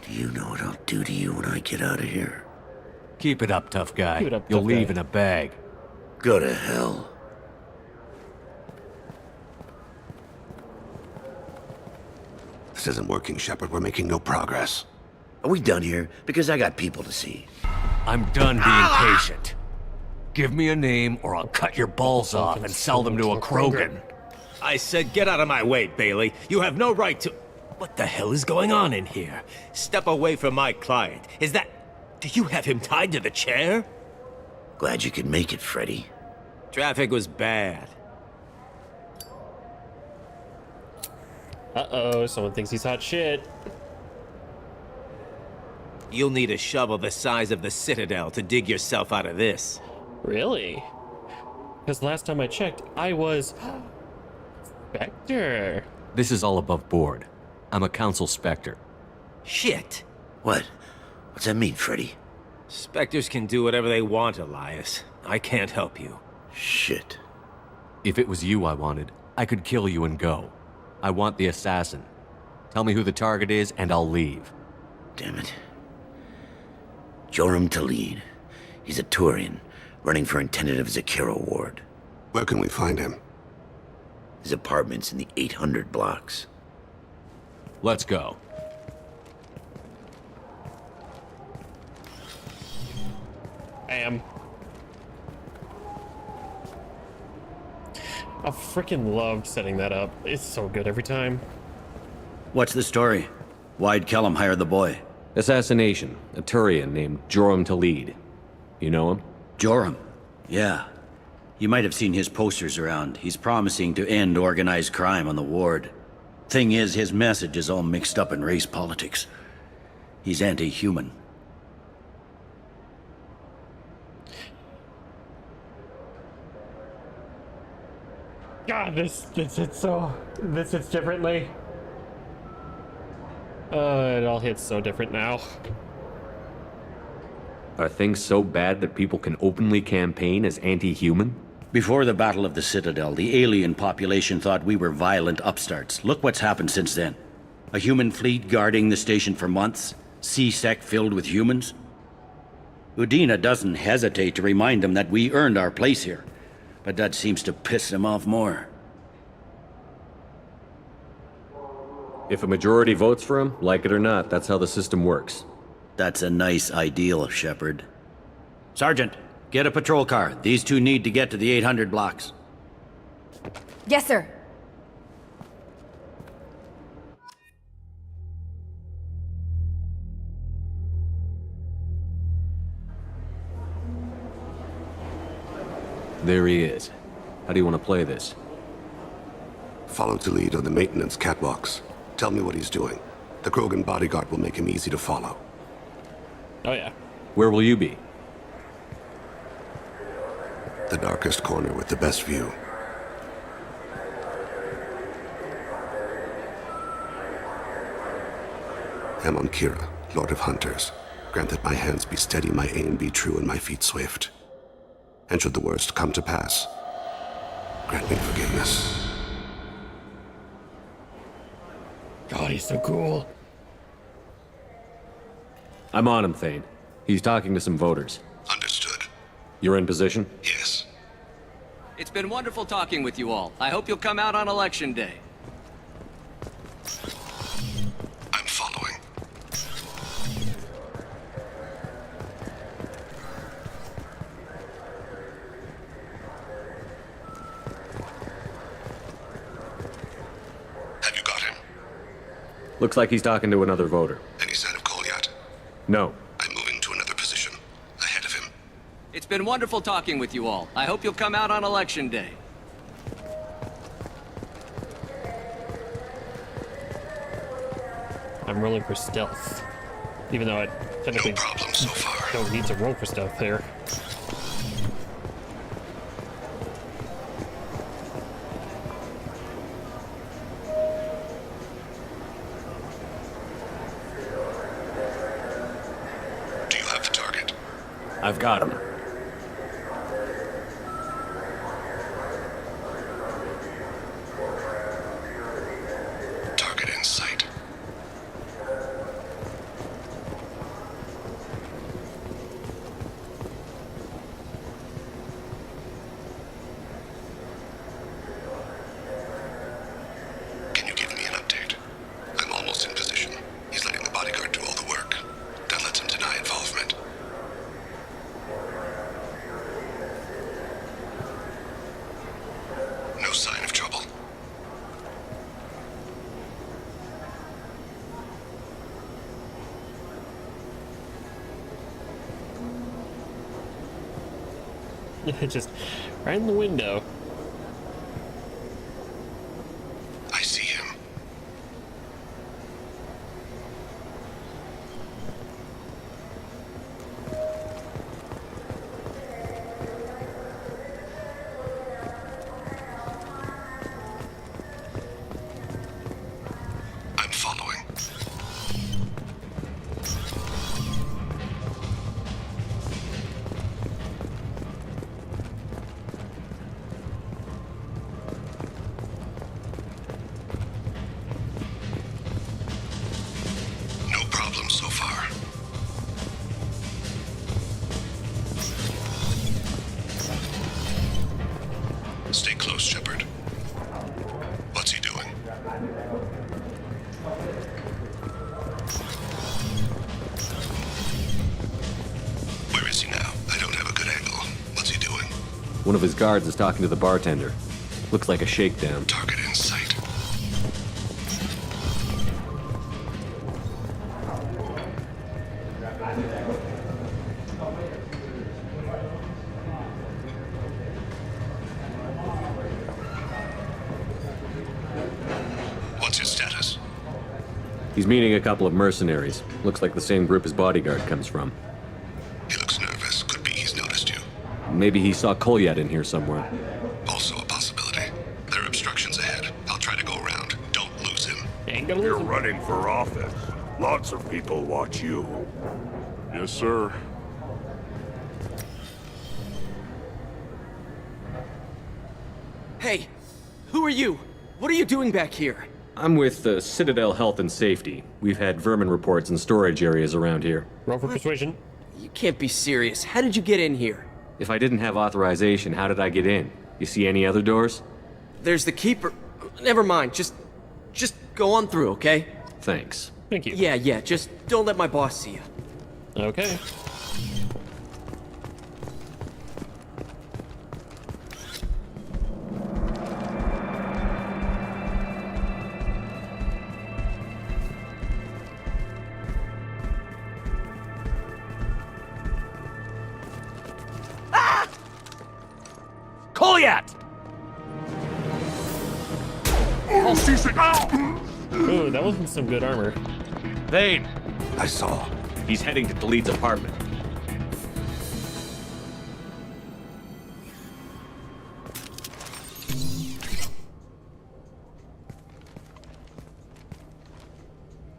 Do you know what I'll do to you when I get out of here? Keep it up, tough guy. Keep it up, You'll tough leave guy. in a bag. Go to hell. This isn't working, Shepard. We're making no progress. Are we done here? Because I got people to see. I'm done being patient. Give me a name or I'll cut your balls off and sell them to a Krogan. I said get out of my way, Bailey. You have no right to... What the hell is going on in here? Step away from my client. Is that... Do you have him tied to the chair? Glad you could make it, Freddy. Traffic was bad. Uh-oh, someone thinks he's hot shit. You'll need a shovel the size of the Citadel to dig yourself out of this. Really? Because last time I checked, I was... Spectre. This is all above board. I'm a council Spectre. Shit. What? What's that mean, Freddy? Spectres can do whatever they want, Elias. I can't help you. Shit. If it was you I wanted, I could kill you and go. I want the assassin. Tell me who the target is and I'll leave. Damn it. Joram Talid. He's a Turian, running for a tenant of Zakira Ward. Where can we find him? His apartment's in the 800 blocks. Let's go. Bam. I freaking loved setting that up. It's so good every time. What's the story? Why'd Kellum hire the boy? Assassination. A Turian named Joram Talid. You know him? Joram? Yeah. You might have seen his posters around. He's promising to end organized crime on the ward. Thing is, his message is all mixed up in race politics. He's anti-human. God, this hits differently. It all hits so different now. Are things so bad that people can openly campaign as anti-human? Before the Battle of the Citadel, the alien population thought we were violent upstarts. Look what's happened since then. A human fleet guarding the station for months, C-Sec filled with humans. Udina doesn't hesitate to remind them that we earned our place here, but that seems to piss them off more. If a majority votes for him, like it or not, that's how the system works. That's a nice ideal, Shepard. Sergeant, get a patrol car. These two need to get to the 800 blocks. Yes, sir. There he is. How do you want to play this? Follow Talid on the maintenance catwalks. Tell me what he's doing. The Krogan bodyguard will make him easy to follow. Oh yeah. Where will you be? The darkest corner with the best view. I'm on Kira, Lord of Hunters. Grant that my hands be steady, my aim be true, and my feet swift. And should the worst come to pass, grant me forgiveness. God, he's so cool. I'm on him, Thane. He's talking to some voters. Understood. You're in position? Yes. It's been wonderful talking with you all. I hope you'll come out on Election Day. I'm following. Have you got him? Looks like he's talking to another voter. Any sign of Cole yet? No. I'm moving to another position. Ahead of him. It's been wonderful talking with you all. I hope you'll come out on Election Day. I'm rolling for stealth. Even though I technically no problem so far. Don't need to roll for stealth here. Do you have the target? I've got him. Target in sight. Can you give me an update? I'm almost in position. He's letting the bodyguard do all the work. That lets him deny involvement. No sign of trouble. Just right in the window. I see him. I'm following. One of his guards is talking to the bartender. Looks like a shakedown. Target in sight. What's his status? He's meeting a couple of mercenaries. Looks like the same group his bodyguard comes from. He looks nervous. Could be he's noticed you. Maybe he saw Kolyat in here somewhere. Also a possibility. There are obstructions ahead. I'll try to go around. Don't lose him. You're running for office. Lots of people watch you. Yes, sir. Hey, who are you? What are you doing back here? I'm with Citadel Health and Safety. We've had vermin reports in storage areas around here. Roll for persuasion. You can't be serious. How did you get in here? If I didn't have authorization, how did I get in? You see any other doors? There's the keeper. Never mind. Just go on through, okay? Thanks. Thank you. Yeah. Just don't let my boss see you. Okay. Kolyat! Oh, C-Sec! Ooh, that wasn't some good armor. Vane! I saw. He's heading to Khalid's apartment.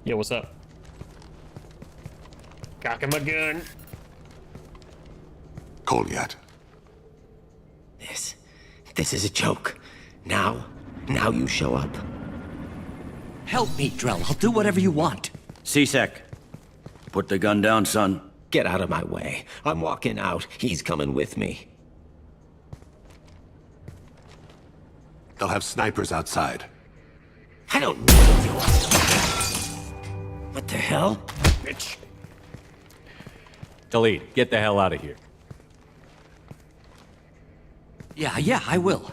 Yo, what's up? Cocking my gun. Kolyat. This is a joke. Now you show up. Help me, Drell. I'll do whatever you want. CSEC, put the gun down, son. Get out of my way. I'm walking out. He's coming with me. They'll have snipers outside. I don't need you. What the hell? Bitch. Khalid, get the hell out of here. Yeah, I will.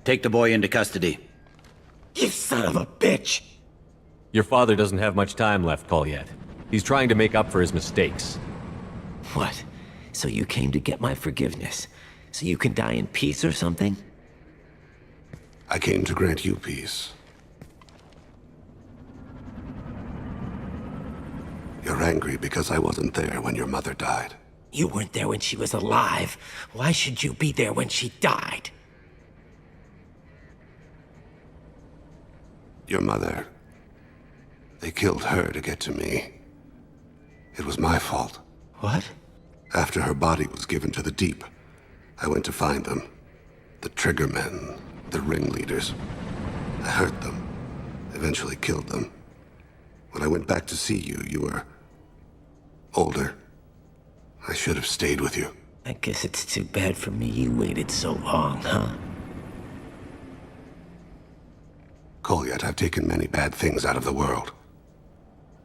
Take the boy into custody. You son of a bitch! Your father doesn't have much time left, Kolyat. He's trying to make up for his mistakes. What? So you came to get my forgiveness? So you can die in peace or something? I came to grant you peace. You're angry because I wasn't there when your mother died. You weren't there when she was alive. Why should you be there when she died? Your mother... They killed her to get to me. It was my fault. What? After her body was given to the deep, I went to find them. The triggermen, the ringleaders. I hurt them. Eventually killed them. When I went back to see you, you were... older. I should have stayed with you. I guess it's too bad for me you waited so long, huh? Kolyat, I've taken many bad things out of the world.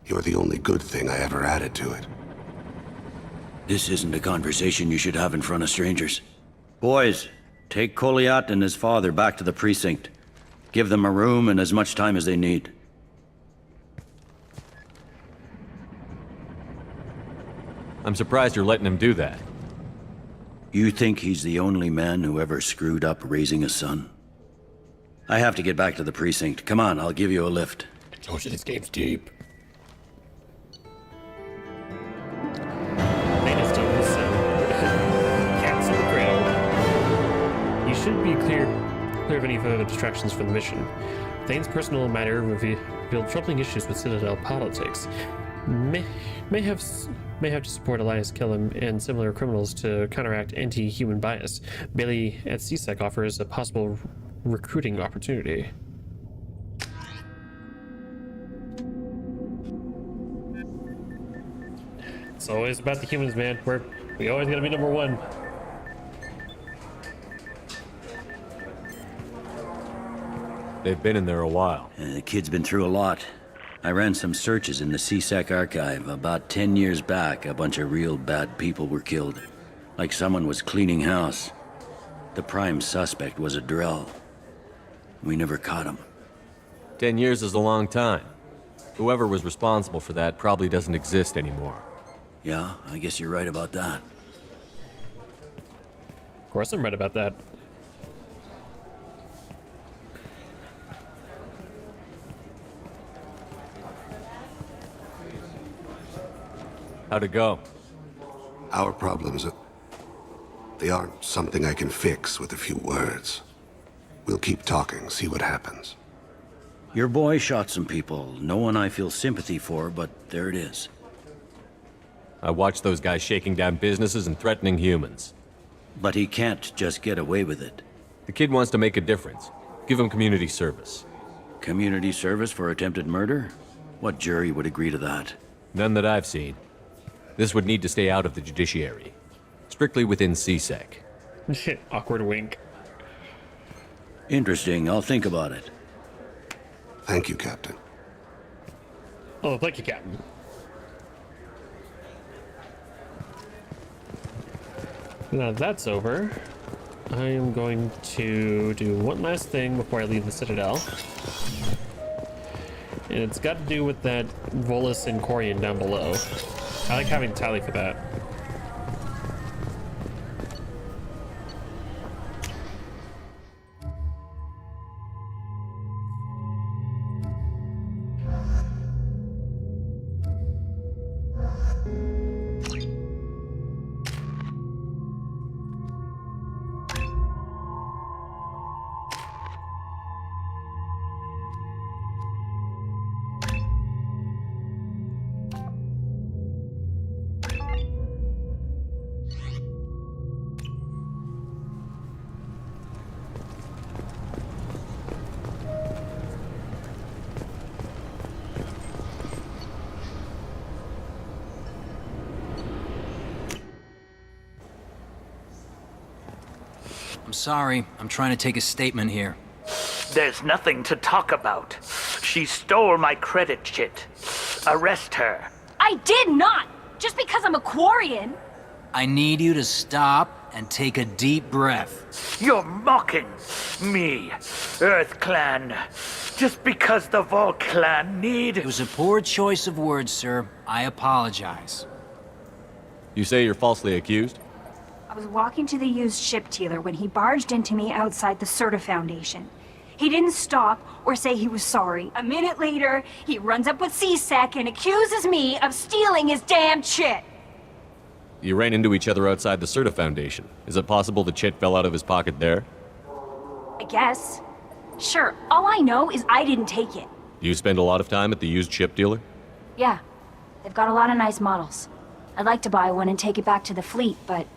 You're the only good thing I ever added to it. This isn't a conversation you should have in front of strangers. Boys, take Kolyat and his father back to the precinct. Give them a room and as much time as they need. I'm surprised you're letting him do that. You think he's the only man who ever screwed up raising a son? I have to get back to the precinct. Come on, I'll give you a lift. Told you this game's deep. Latest on this cats in the cradle. You should be clear of any further distractions from the mission. Thane's personal matter revealed troubling issues with Citadel politics. May have to support Elias Killam and similar criminals to counteract anti-human bias. Bailey at CSEC offers a possible recruiting opportunity. It's always about the humans, man. We always gotta be number one. They've been in there a while. The kid's been through a lot. I ran some searches in the CSEC archive. About 10 years back, a bunch of real bad people were killed. Like someone was cleaning house. The prime suspect was a Drell. We never caught him. 10 years is a long time. Whoever was responsible for that probably doesn't exist anymore. Yeah, I guess you're right about that. Of course I'm right about that. How'd it go? Our problems they aren't something I can fix with a few words. We'll keep talking, see what happens. Your boy shot some people. No one I feel sympathy for, but there it is. I watched those guys shaking down businesses and threatening humans. But he can't just get away with it. The kid wants to make a difference. Give him community service. Community service for attempted murder? What jury would agree to that? None that I've seen. This would need to stay out of the judiciary. Strictly within CSEC. Awkward wink. Interesting. I'll think about it. Thank you, Captain. Oh, thank you, Captain. Now that that's over, I am going to do one last thing before I leave the Citadel. And it's got to do with that Volus and Corian down below. I like having Tally for that. I'm sorry. I'm trying to take a statement here. There's nothing to talk about. She stole my credit chit. Arrest her. I did not! Just because I'm a Quarian. I need you to stop and take a deep breath. You're mocking me, Earth Clan. Just because the Vol Clan need... It was a poor choice of words, sir. I apologize. You say you're falsely accused? I was walking to the used ship dealer when he barged into me outside the Certa Foundation. He didn't stop or say he was sorry. A minute later, he runs up with CSEC and accuses me of stealing his damn chit. You ran into each other outside the Certa Foundation. Is it possible the chit fell out of his pocket there? I guess. Sure, all I know is I didn't take it. You spend a lot of time at the used ship dealer? Yeah, they've got a lot of nice models. I'd like to buy one and take it back to the fleet, but...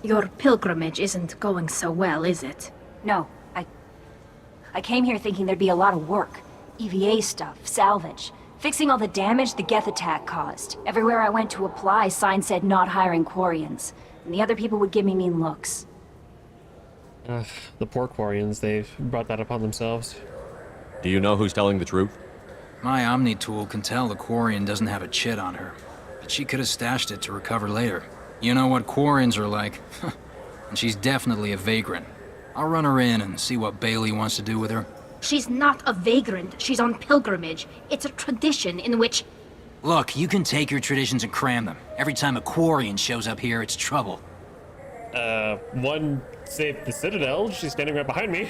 Your pilgrimage isn't going so well, is it? No, I came here thinking there'd be a lot of work. EVA stuff, salvage, fixing all the damage the Geth attack caused. Everywhere I went to apply, signs said not hiring Quarians, and the other people would give me mean looks. The poor Quarians, they've brought that upon themselves. Do you know who's telling the truth? My Omni tool can tell the Quarian doesn't have a chit on her, but she could have stashed it to recover later. You know what Quarians are like, and she's definitely a vagrant. I'll run her in and see what Bailey wants to do with her. She's not a vagrant, she's on pilgrimage. It's a tradition in which... Look, you can take your traditions and cram them. Every time a Quarian shows up here, it's trouble. One saved the Citadel. She's standing right behind me.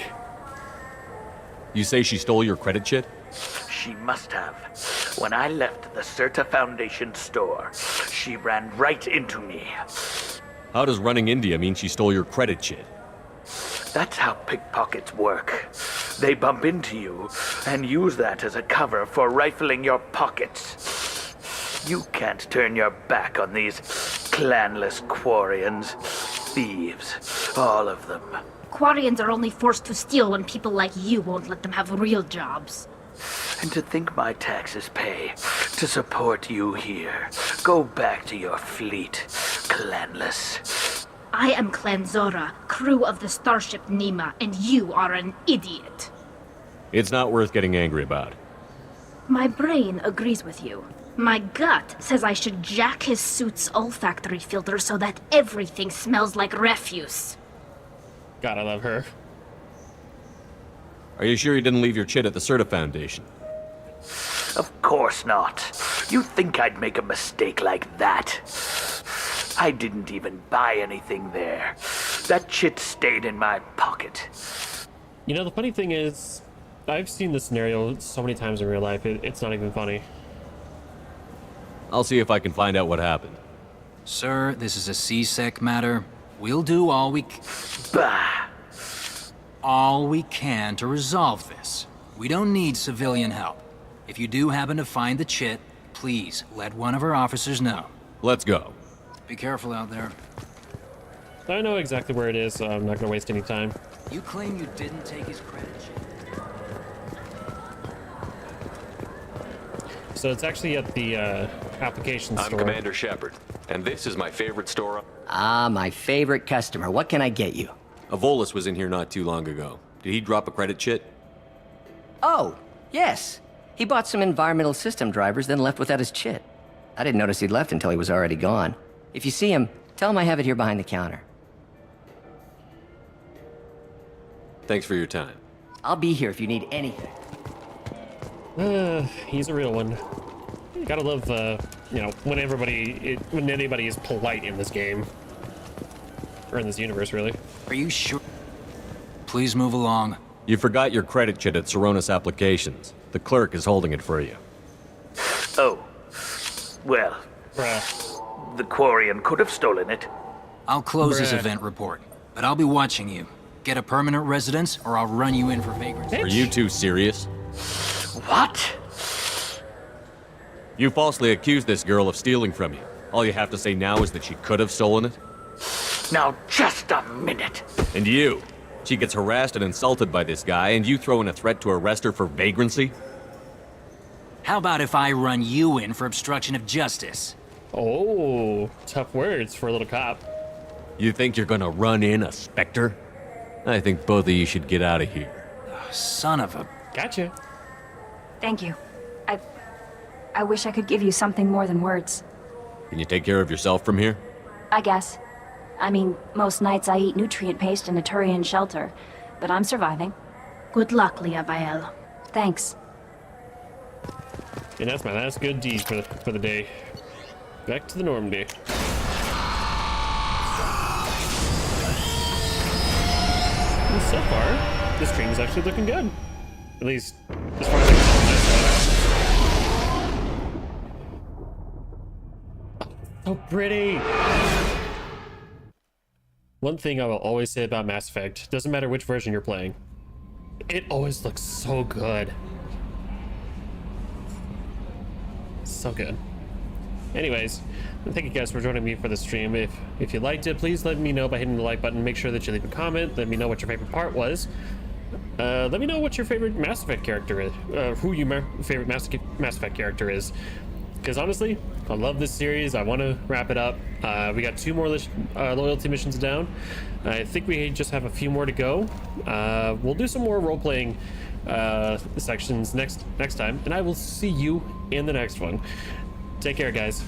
You say she stole your credit chit? She must have. When I left the Certa Foundation store, she ran right into me. How does running India mean she stole your credit chit? That's how pickpockets work. They bump into you and use that as a cover for rifling your pockets. You can't turn your back on these clanless Quarians. Thieves, all of them. Quarians are only forced to steal when people like you won't let them have real jobs. And to think my taxes pay to support you here. Go back to your fleet, clanless. I am Clan Zora, crew of the starship Nima, and you are an idiot. It's not worth getting angry about. My brain agrees with you. My gut says I should jack his suit's olfactory filter so that everything smells like refuse. God, I love her. Are you sure you didn't leave your chit at the Certa Foundation? Of course not. You think I'd make a mistake like that? I didn't even buy anything there. That chit stayed in my pocket. You know, the funny thing is, I've seen this scenario so many times in real life, it's not even funny. I'll see if I can find out what happened. Sir, this is a C-Sec matter. We'll do all we can to resolve this. We don't need civilian help. If you do happen to find the chit, please let one of our officers know. Let's go. Be careful out there. I know exactly where it is, so I'm not gonna waste any time. You claim you didn't take his credit chit. So it's actually at the application store. I'm Commander Shepard, and this is my favorite store. Ah, my favorite customer. What can I get you? Volus was in here not too long ago. Did he drop a credit chit? Oh, yes. He bought some environmental system drivers, then left without his chit. I didn't notice he'd left until he was already gone. If you see him, tell him I have it here behind the counter. Thanks for your time. I'll be here if you need anything. He's a real one. You gotta love, you know, when anybody is polite in this game. Or in this universe, really. Are you sure? Please move along. You forgot your credit chit at Seronis Applications. The clerk is holding it for you. Oh. Well. The Quarian could have stolen it. I'll close this event report, but I'll be watching you. Get a permanent residence, or I'll run you in for vagrancy. Are you two serious? What? You falsely accused this girl of stealing from you. All you have to say now is that she could have stolen it? Now, just a minute. And you? She gets harassed and insulted by this guy, and you throw in a threat to arrest her for vagrancy? How about if I run you in for obstruction of justice? Oh, tough words for a little cop. You think you're gonna run in a Spectre? I think both of you should get out of here. Son of a... Gotcha. Thank you. I wish I could give you something more than words. Can you take care of yourself from here? I guess. I mean, most nights I eat nutrient paste in a Turian shelter, but I'm surviving. Good luck, Liabael. Thanks. And that's my last good deed for the day. Back to the Normandy. And so far, this stream is actually looking good. At least, as far as I can tell. So pretty! One thing I will always say about Mass Effect, doesn't matter which version you're playing, it always looks so good. So good. Anyways, thank you guys for joining me for the stream. If you liked it, please let me know by hitting the like button. Make sure that you leave a comment. Let me know what your favorite part was. Let me know what your favorite Mass Effect character is. Who your favorite Mass Effect character is. Because honestly, I love this series. I want to wrap it up. We got 2 more loyalty missions down. I think we just have a few more to go. We'll do some more role-playing sections next time, and I will see you in the next one. Take care, guys.